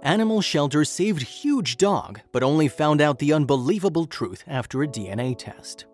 Animal shelter saved huge dog, but only found out the unbelievable truth after a DNA test.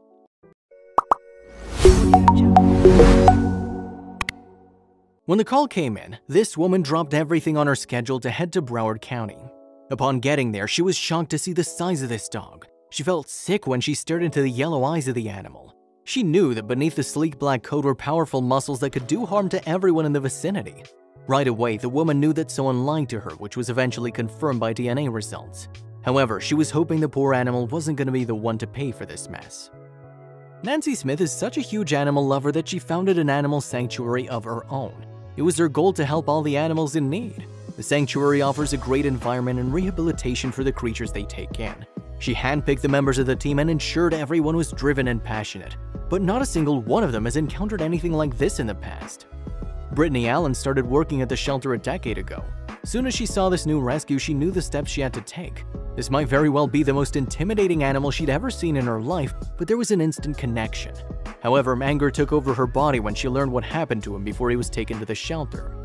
When the call came in, this woman dropped everything on her schedule to head to Broward County. Upon getting there, she was shocked to see the size of this dog. She felt sick when she stared into the yellow eyes of the animal. She knew that beneath the sleek black coat were powerful muscles that could do harm to everyone in the vicinity. Right away, the woman knew that someone lied to her, which was eventually confirmed by DNA results. However, she was hoping the poor animal wasn't going to be the one to pay for this mess. Nancy Smith is such a huge animal lover that she founded an animal sanctuary of her own. It was her goal to help all the animals in need. The sanctuary offers a great environment and rehabilitation for the creatures they take in. She handpicked the members of the team and ensured everyone was driven and passionate, but not a single one of them has encountered anything like this in the past. Brittany Allen started working at the shelter a decade ago. Soon as she saw this new rescue, she knew the steps she had to take. This might very well be the most intimidating animal she'd ever seen in her life, but there was an instant connection. However, anger took over her body when she learned what happened to him before he was taken to the shelter.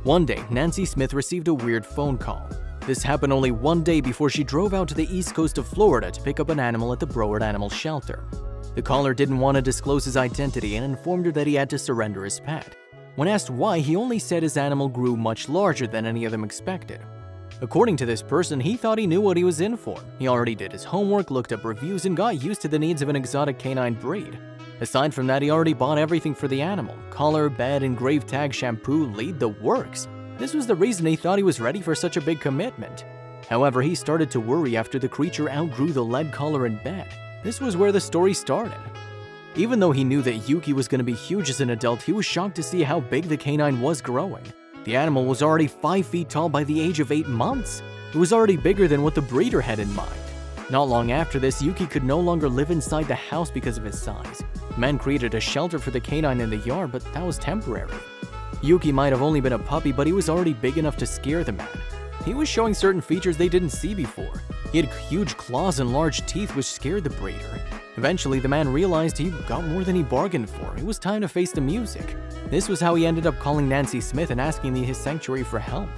One day, Nancy Smith received a weird phone call. This happened only one day before she drove out to the east coast of Florida to pick up an animal at the Broward Animal Shelter. The caller didn't want to disclose his identity and informed her that he had to surrender his pet. When asked why, he only said his animal grew much larger than any of them expected. According to this person, he thought he knew what he was in for. He already did his homework, looked up reviews, and got used to the needs of an exotic canine breed. Aside from that, he already bought everything for the animal: collar, bed, engraved tag, shampoo, lead, the works. This was the reason he thought he was ready for such a big commitment. However, he started to worry after the creature outgrew the lead collar and bed. This was where the story started. Even though he knew that Yuki was going to be huge as an adult, he was shocked to see how big the canine was growing. The animal was already 5 feet tall by the age of 8 months. It was already bigger than what the breeder had in mind. Not long after this, Yuki could no longer live inside the house because of his size. The man created a shelter for the canine in the yard, but that was temporary. Yuki might have only been a puppy, but he was already big enough to scare the man. He was showing certain features they didn't see before. He had huge claws and large teeth, which scared the breeder. Eventually, the man realized he got more than he bargained for. It was time to face the music. This was how he ended up calling Nancy Smith and asking his sanctuary for help.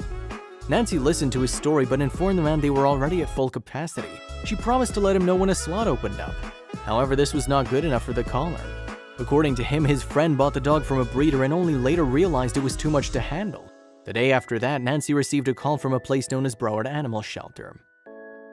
Nancy listened to his story but informed the man they were already at full capacity. She promised to let him know when a slot opened up. However, this was not good enough for the caller. According to him, his friend bought the dog from a breeder and only later realized it was too much to handle. The day after that, Nancy received a call from a place known as Broward Animal Shelter.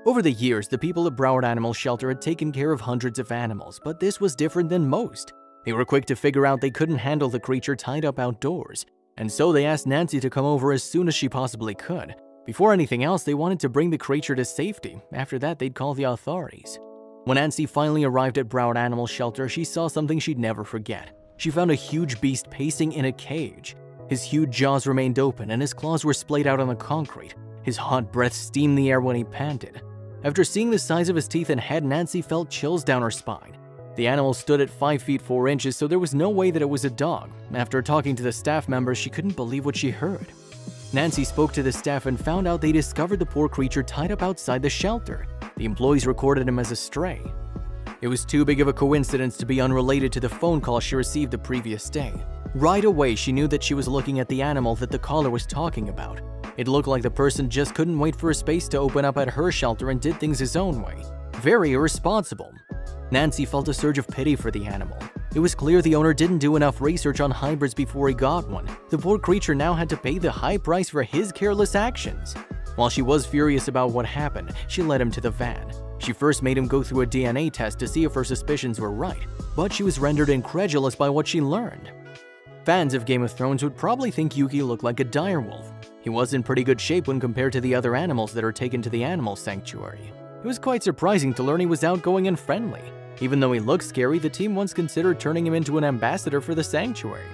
Over the years, the people at Broward Animal Shelter had taken care of hundreds of animals, but this was different than most. They were quick to figure out they couldn't handle the creature tied up outdoors, and so they asked Nancy to come over as soon as she possibly could. Before anything else, they wanted to bring the creature to safety. After that, they'd call the authorities. When Nancy finally arrived at Broward Animal Shelter, she saw something she'd never forget. She found a huge beast pacing in a cage. His huge jaws remained open and his claws were splayed out on the concrete. His hot breath steamed the air when he panted. After seeing the size of his teeth and head, Nancy felt chills down her spine. The animal stood at 5 feet 4 inches, so there was no way that it was a dog. After talking to the staff members, she couldn't believe what she heard. Nancy spoke to the staff and found out they discovered the poor creature tied up outside the shelter. The employees recorded him as a stray. It was too big of a coincidence to be unrelated to the phone call she received the previous day. Right away, she knew that she was looking at the animal that the caller was talking about. It looked like the person just couldn't wait for a space to open up at her shelter and did things his own way. Very irresponsible. Nancy felt a surge of pity for the animal. It was clear the owner didn't do enough research on hybrids before he got one. The poor creature now had to pay the high price for his careless actions. While she was furious about what happened, she led him to the van. She first made him go through a DNA test to see if her suspicions were right, but she was rendered incredulous by what she learned. Fans of Game of Thrones would probably think Yuki looked like a direwolf. He was in pretty good shape when compared to the other animals that are taken to the animal sanctuary. It was quite surprising to learn he was outgoing and friendly. Even though he looked scary, the team once considered turning him into an ambassador for the sanctuary.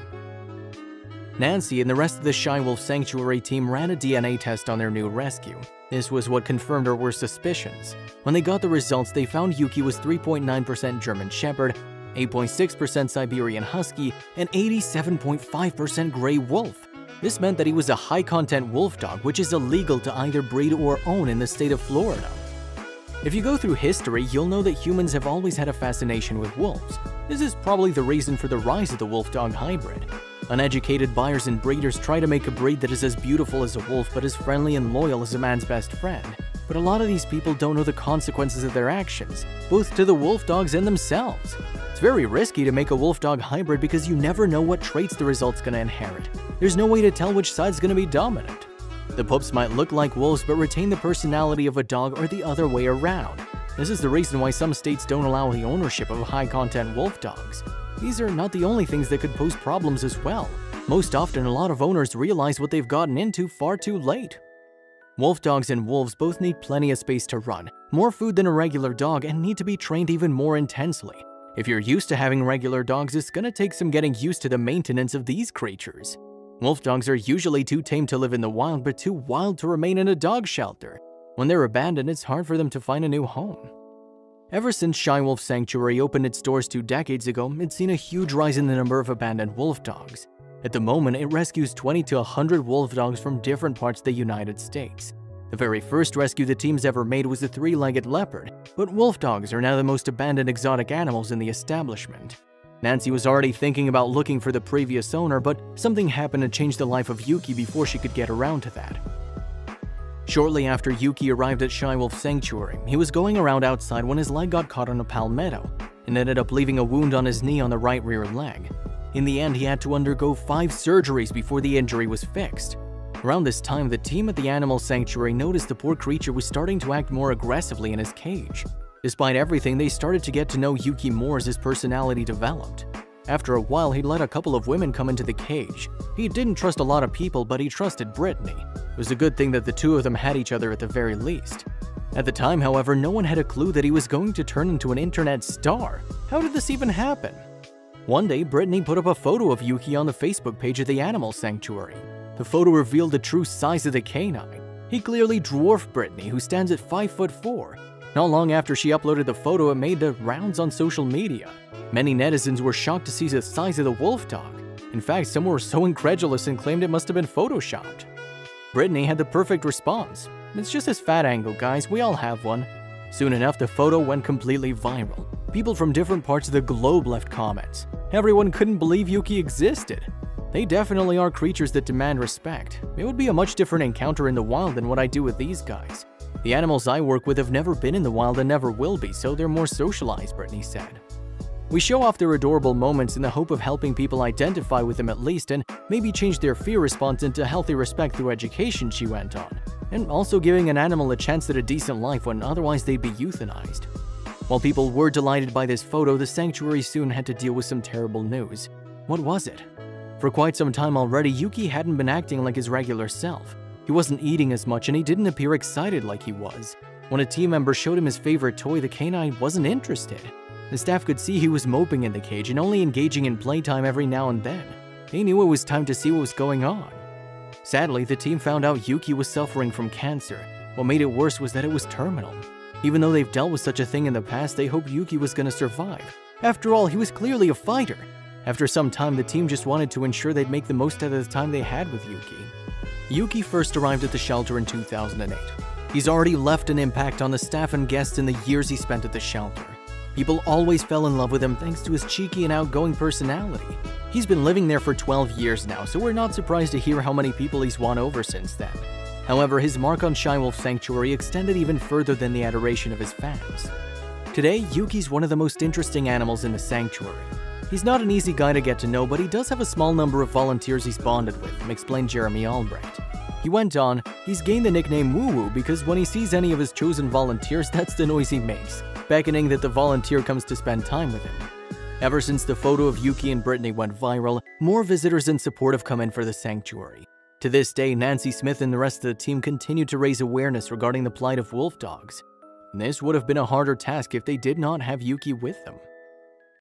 Nancy and the rest of the Shy Wolf Sanctuary team ran a DNA test on their new rescue. This was what confirmed her worst suspicions. When they got the results, they found Yuki was 3.9% German Shepherd, 8.6% Siberian Husky, and 87.5% Gray Wolf. This meant that he was a high-content wolf dog, which is illegal to either breed or own in the state of Florida. If you go through history, you'll know that humans have always had a fascination with wolves. This is probably the reason for the rise of the wolf-dog hybrid. Uneducated buyers and breeders try to make a breed that is as beautiful as a wolf but as friendly and loyal as a man's best friend. But a lot of these people don't know the consequences of their actions, both to the wolf dogs and themselves. It's very risky to make a wolf-dog hybrid because you never know what traits the result's gonna inherit. There's no way to tell which side's gonna be dominant. The pups might look like wolves but retain the personality of a dog or the other way around. This is the reason why some states don't allow the ownership of high-content wolf dogs. These are not the only things that could pose problems as well. Most often, a lot of owners realize what they've gotten into far too late. Wolf dogs and wolves both need plenty of space to run, more food than a regular dog, and need to be trained even more intensely. If you're used to having regular dogs, it's gonna take some getting used to the maintenance of these creatures. Wolf dogs are usually too tame to live in the wild, but too wild to remain in a dog shelter. When they're abandoned, it's hard for them to find a new home. Ever since Shy Wolf Sanctuary opened its doors 2 decades ago, it's seen a huge rise in the number of abandoned wolf dogs. At the moment, it rescues 20 to 100 wolf dogs from different parts of the United States. The very first rescue the team's ever made was a 3-legged leopard, but wolf dogs are now the most abandoned exotic animals in the establishment. Nancy was already thinking about looking for the previous owner, but something happened to change the life of Yuki before she could get around to that. Shortly after Yuki arrived at Shy Wolf Sanctuary, he was going around outside when his leg got caught on a palmetto and ended up leaving a wound on his knee on the right rear leg. In the end, he had to undergo 5 surgeries before the injury was fixed. Around this time, the team at the animal sanctuary noticed the poor creature was starting to act more aggressively in his cage. Despite everything, they started to get to know Yuki more as his personality developed. After a while, he'd let a couple of women come into the cage. He didn't trust a lot of people, but he trusted Brittany. It was a good thing that the two of them had each other at the very least. At the time, however, no one had a clue that he was going to turn into an internet star. How did this even happen? One day, Brittany put up a photo of Yuki on the Facebook page of the animal sanctuary. The photo revealed the true size of the canine. He clearly dwarfed Brittany, who stands at 5'4". Not long after she uploaded the photo, it made the rounds on social media. Many netizens were shocked to see the size of the wolf dog. In fact, some were so incredulous and claimed it must have been photoshopped. Brittany had the perfect response. It's just his fat angle, guys, we all have one. Soon enough, the photo went completely viral. People from different parts of the globe left comments. Everyone couldn't believe Yuki existed. They definitely are creatures that demand respect. It would be a much different encounter in the wild than what I do with these guys. The animals I work with have never been in the wild and never will be, so they're more socialized, Brittany said. We show off their adorable moments in the hope of helping people identify with them at least and maybe change their fear response into healthy respect through education, she went on, and also giving an animal a chance at a decent life when otherwise they'd be euthanized. While people were delighted by this photo, the sanctuary soon had to deal with some terrible news. What was it? For quite some time already, Yuki hadn't been acting like his regular self. He wasn't eating as much and he didn't appear excited like he was. When a team member showed him his favorite toy, the canine wasn't interested. The staff could see he was moping in the cage and only engaging in playtime every now and then. They knew it was time to see what was going on. Sadly, the team found out Yuki was suffering from cancer. What made it worse was that it was terminal. Even though they've dealt with such a thing in the past, they hoped Yuki was going to survive. After all, he was clearly a fighter. After some time, the team just wanted to ensure they'd make the most out of the time they had with Yuki. Yuki first arrived at the shelter in 2008. He's already left an impact on the staff and guests in the years he spent at the shelter. People always fell in love with him thanks to his cheeky and outgoing personality. He's been living there for 12 years now, so we're not surprised to hear how many people he's won over since then. However, his mark on Shy Wolf Sanctuary extended even further than the adoration of his fans. Today, Yuki's one of the most interesting animals in the sanctuary. He's not an easy guy to get to know, but he does have a small number of volunteers he's bonded with, explained Jeremy Albrecht. He went on, he's gained the nickname Woo Woo because when he sees any of his chosen volunteers, that's the noise he makes, beckoning that the volunteer comes to spend time with him. Ever since the photo of Yuki and Brittany went viral, more visitors and support have come in for the sanctuary. To this day, Nancy Smith and the rest of the team continue to raise awareness regarding the plight of wolf dogs. This would have been a harder task if they did not have Yuki with them.